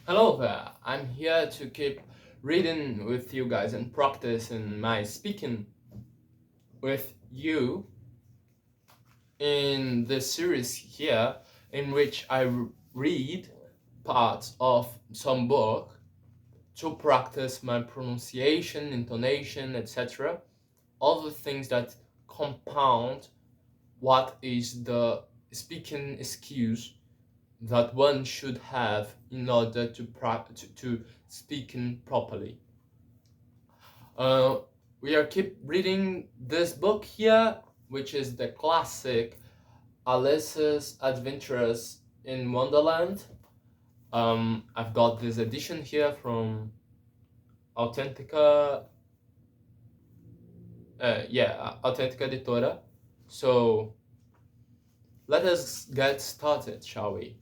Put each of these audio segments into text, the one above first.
Hello there, I'm here to keep reading with you guys and practicing my speaking with you in this series here, in which I read parts of some book to practice my pronunciation, intonation, etc. All the things that compound what is the speaking skills that one should have in order to speaking properly. Uh, we are keep reading this book here, which is the classic Alice's Adventures in Wonderland. I've got this edition here from Authentica, Authentica Editora. So let us get started, shall we?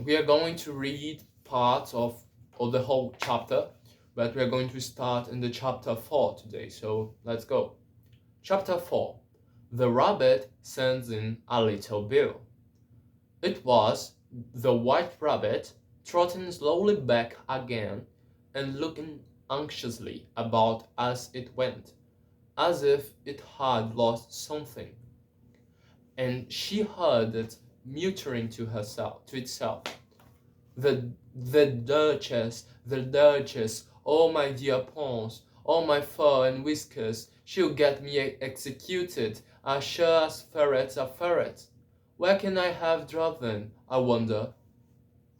We are going to read parts of the whole chapter, but we are going to start in the chapter 4 today. So let's go. Chapter 4. The rabbit sends in a little bill. It was the white rabbit trotting slowly back again and looking anxiously about as it went, as if it had lost something, and she heard it muttering to itself. The Duchess, oh my dear Pons, oh my fur and whiskers, she'll get me executed, as sure as ferrets are ferrets. Where can I have dropped them, I wonder?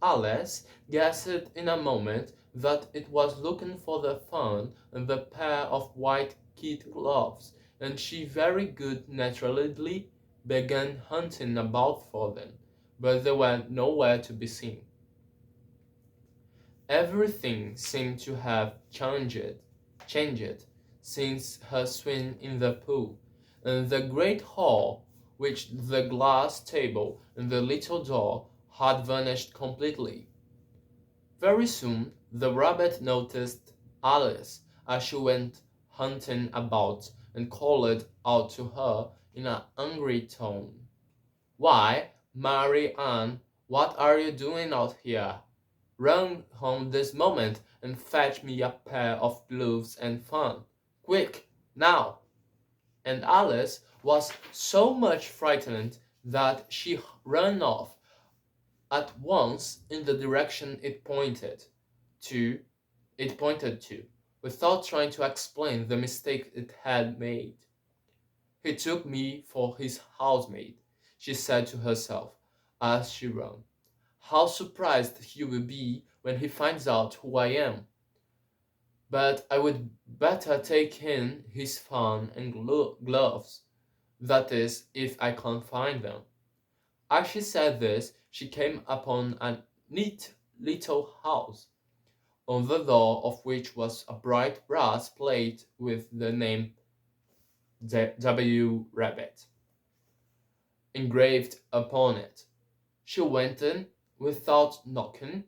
Alice guessed in a moment that it was looking for the fern and the pair of white kid gloves, and she very good naturedly began hunting about for them, but they were nowhere to be seen. Everything seemed to have changed since her swim in the pool, and the great hall, which the glass table and the little door had vanished completely. Very soon the rabbit noticed Alice as she went hunting about, and called out to her in an angry tone, "Why, Mary Ann, what are you doing out here? Run home this moment and fetch me a pair of gloves and fan. Quick, now!" And Alice was so much frightened that she ran off at once in the direction to it pointed to, without trying to explain the mistake it had made. "He took me for his housemaid," she said to herself as she ran. "How surprised he will be when he finds out who I am. But I would better take in his fan and gloves, that is, if I can find them." As she said this, she came upon a neat little house, on the door of which was a bright brass plate with the name W. Rabbit engraved upon it. She went in without knocking,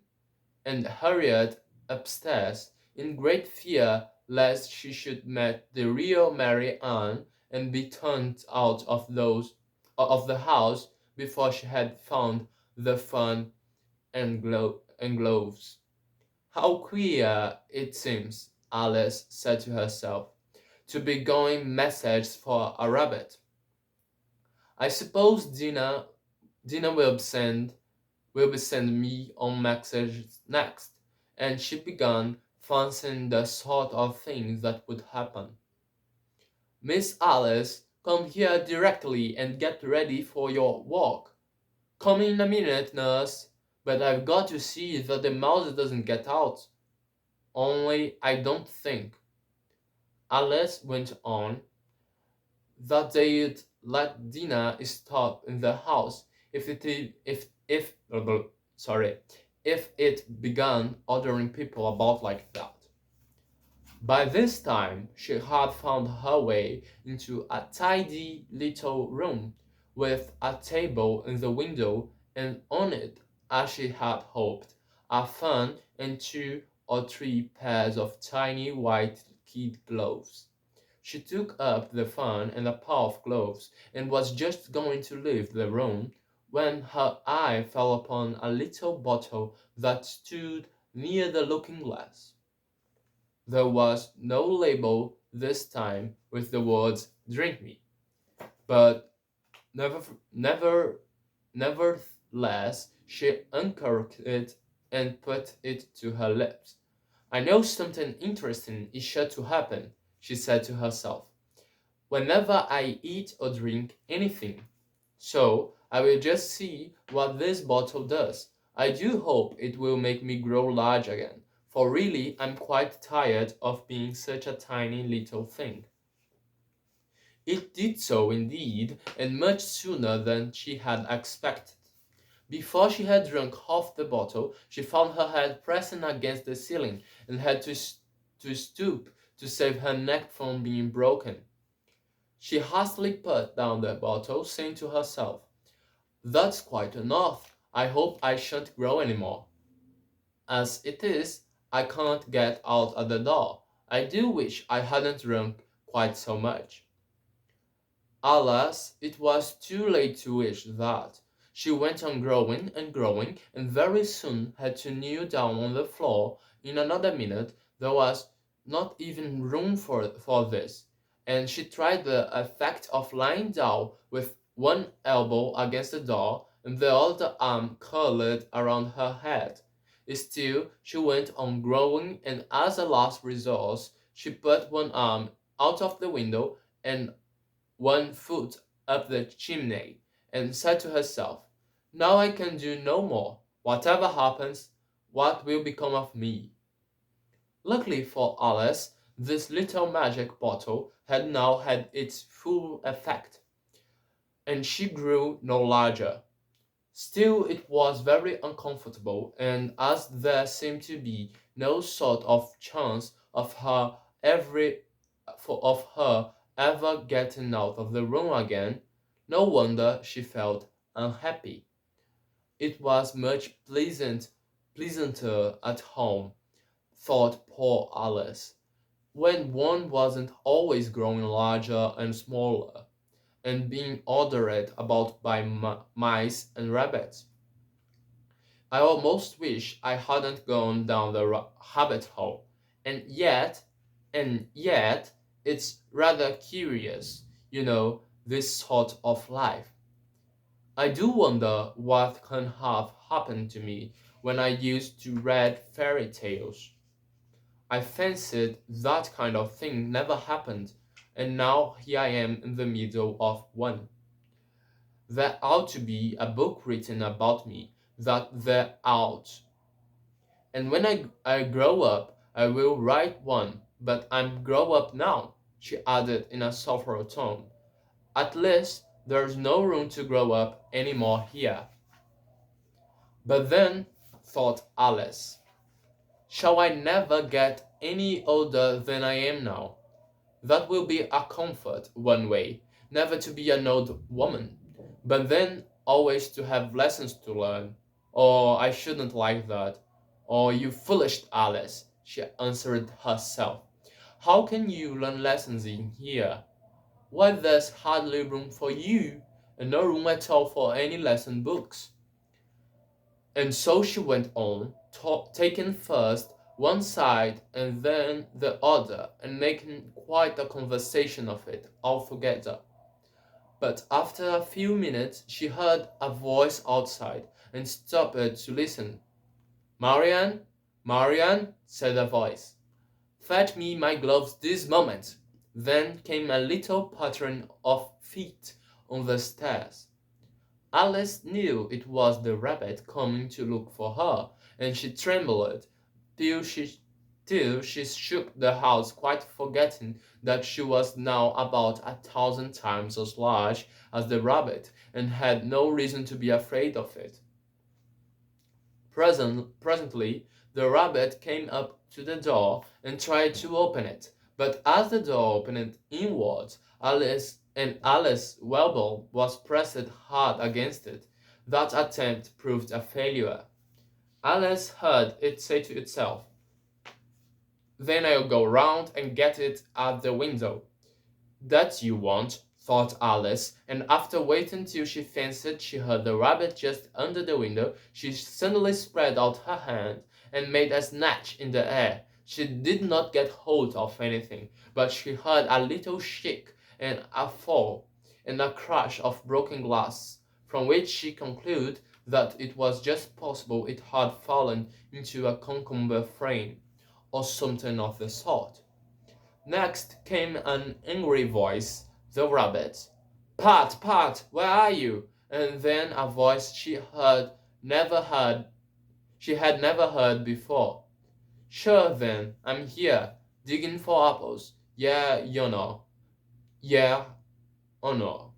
and hurried upstairs in great fear lest she should meet the real Mary Ann and be turned out of the house before she had found the fan and gloves. "How queer it seems," Alice said to herself, "to be going messages for a rabbit. I suppose Dinah will be send me on messages next," and she began fancying the sort of things that would happen. "Miss Alice, come here directly and get ready for your walk. Come in a minute, nurse, but I've got to see that the mouse doesn't get out. Only I don't think," Alice went on, "that they'd let Dinah stop in the house sorry, if it began ordering people about like that." By this time she had found her way into a tidy little room, with a table in the window, and on it, as she had hoped, a fan and two or three pairs of tiny white kid gloves. She took up the fan and a pair of gloves, and was just going to leave the room when her eye fell upon a little bottle that stood near the looking-glass. There was no label this time with the words "Drink me," but never, never, nevertheless she uncorked it and put it to her lips. "I know something interesting is sure to happen," she said to herself, "whenever I eat or drink anything. So I will just see what this bottle does. I do hope it will make me grow large again, for really I'm quite tired of being such a tiny little thing." It did so indeed, and much sooner than she had expected. Before she had drunk half the bottle, she found her head pressing against the ceiling and had to stoop to save her neck from being broken. She hastily put down the bottle, saying to herself, "That's quite enough. I hope I shan't grow any more. As it is, I can't get out at the door. I do wish I hadn't drunk quite so much." Alas, it was too late to wish that. She went on growing and growing, and very soon had to kneel down on the floor. In another minute there was not even room for this, and she tried the effect of lying down with one elbow against the door and the other arm curled around her head. Still she went on growing, and as a last resource she put one arm out of the window and one foot up the chimney, and said to herself, "Now I can do no more. Whatever happens, what will become of me?" Luckily for Alice, this little magic bottle had now had its full effect, and she grew no larger. Still it was very uncomfortable, and as there seemed to be no sort of chance of her ever getting out of the room again, no wonder she felt unhappy. It was much pleasanter at home, thought poor Alice, when one wasn't always growing larger and smaller, and being ordered about by mice and rabbits. I almost wish I hadn't gone down the rabbit hole. And yet, and yet, it's rather curious, this sort of life. I do wonder what can have happened to me when I used to read fairy tales. I fancied that kind of thing never happened, and now here I am in the middle of one. There ought to be a book written about me, that there ought. And when I grow up, I will write one, but I'm grown up now, she added in a softer tone. At least there's no room to grow up any more here. But then, thought Alice, shall I never get any older than I am now? That will be a comfort, one way, never to be an old woman, but then always to have lessons to learn. Or I shouldn't like that. Or you foolish Alice, she answered herself. How can you learn lessons in here? Why, there's hardly room for you, and no room at all for any lesson books. And so she went on, taking first one side and then the other, and making quite a conversation of it altogether. But after a few minutes she heard a voice outside, and stopped to listen. "Marianne, Marianne," said a voice, "fetch me my gloves this moment." Then came a little pattering of feet on the stairs. Alice knew it was the rabbit coming to look for her, and she trembled till she shook the house, quite forgetting that she was now about 1,000 times as large as the rabbit, and had no reason to be afraid of it. Presently the rabbit came up to the door and tried to open it, but as the door opened inwards, Alice Welbel was pressed hard against it. That attempt proved a failure. Alice heard it say to itself, "Then I'll go round and get it at the window." "That you won't," thought Alice, and after waiting till she fancied she heard the rabbit just under the window, she suddenly spread out her hand and made a snatch in the air. She did not get hold of anything, but she heard a little shake and a fall, and a crash of broken glass, from which she concluded that it was just possible it had fallen into a cucumber frame, or something of the sort. Next came an angry voice, the rabbit's. "Pat, Pat, where are you?" And then a voice she had never heard before. "Sure then, I'm here, digging for apples. Yeah, you know. Yeah, oh no.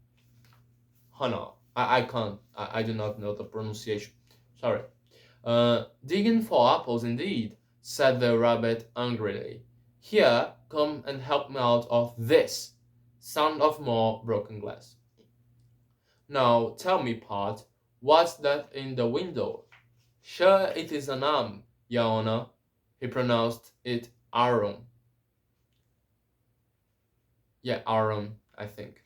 Oh no. I can't. I do not know the pronunciation. Sorry. Digging for apples indeed," said the rabbit angrily. "Here, come and help me out of this." Sound of more broken glass. "Now tell me, Pat, what's that in the window?" "Sure it is an arm, your honor." He pronounced it Arum. Yeah, Arum, I think.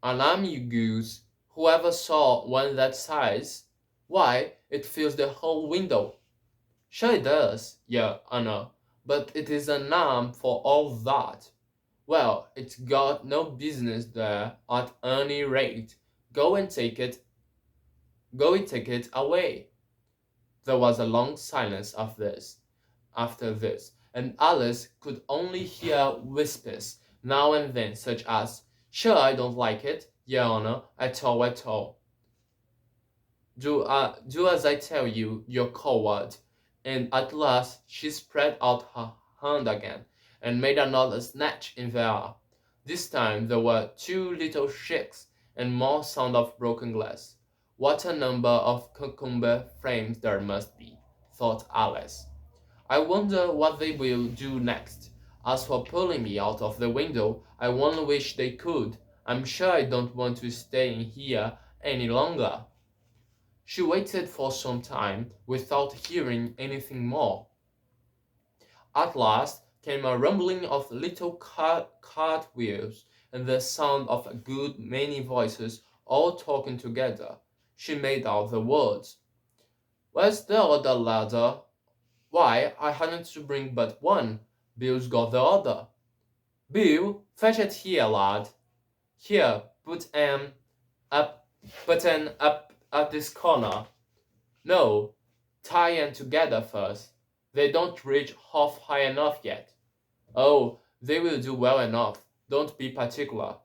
"An arm, you goose. Whoever saw one that size? Why, it fills the whole window." "Sure it does, your honor, but it is an arm for all that." "Well, it's got no business there at any rate. Go and take it. Go and take it away." There was a long silence after this, and Alice could only hear whispers now and then, such as, "Sure I don't like it, your honor, at all, at all." Do as I tell you, you coward." And at last she spread out her hand again, and made another snatch in the air. This time there were two little shakes, and more sound of broken glass. "What a number of cucumber frames there must be," thought Alice. "I wonder what they will do next. As for pulling me out of the window, I only wish they could. I'm sure I don't want to stay in here any longer." She waited for some time without hearing anything more. At last came a rumbling of little cart wheels, and the sound of a good many voices all talking together. She made out the words: "Where's the other ladder? Why, I hadn't to bring but one. Bill's got the other. Bill, fetch it here, lad. Here, up, put 'em up at this corner. No, tie 'em together first. They don't reach half high enough yet. Oh, they will do well enough. Don't be particular.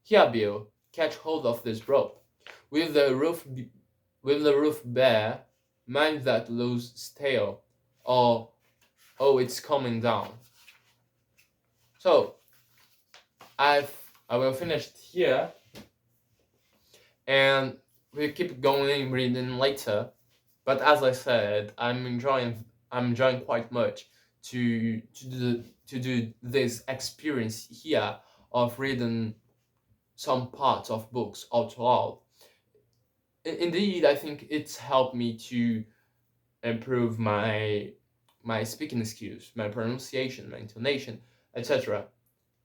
Here, Bill, catch hold of this rope. With the roof bare, mind that loose stale. Or, oh, it's coming down." So, I will finish here, and we'll keep going reading later. But as I said, I'm enjoying quite much to do this experience here of reading some parts of books out loud. Indeed, I think it's helped me to improve my speaking skills, my pronunciation, my intonation, etc.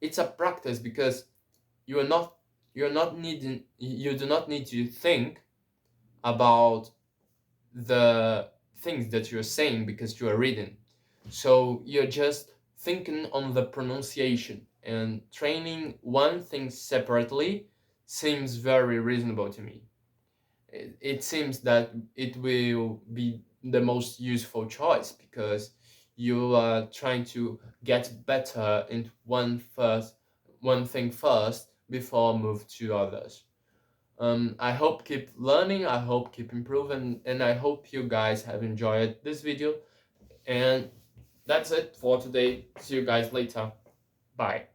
It's a practice because you are not you do not need to think about the things that you're saying because you are reading. So you're just thinking on the pronunciation, and training one thing separately seems very reasonable to me. It seems that it will be the most useful choice because you are trying to get better in one thing first before move to others. I hope keep learning, I hope keep improving, and I hope you guys have enjoyed this video. And that's it for today. See you guys later. Bye.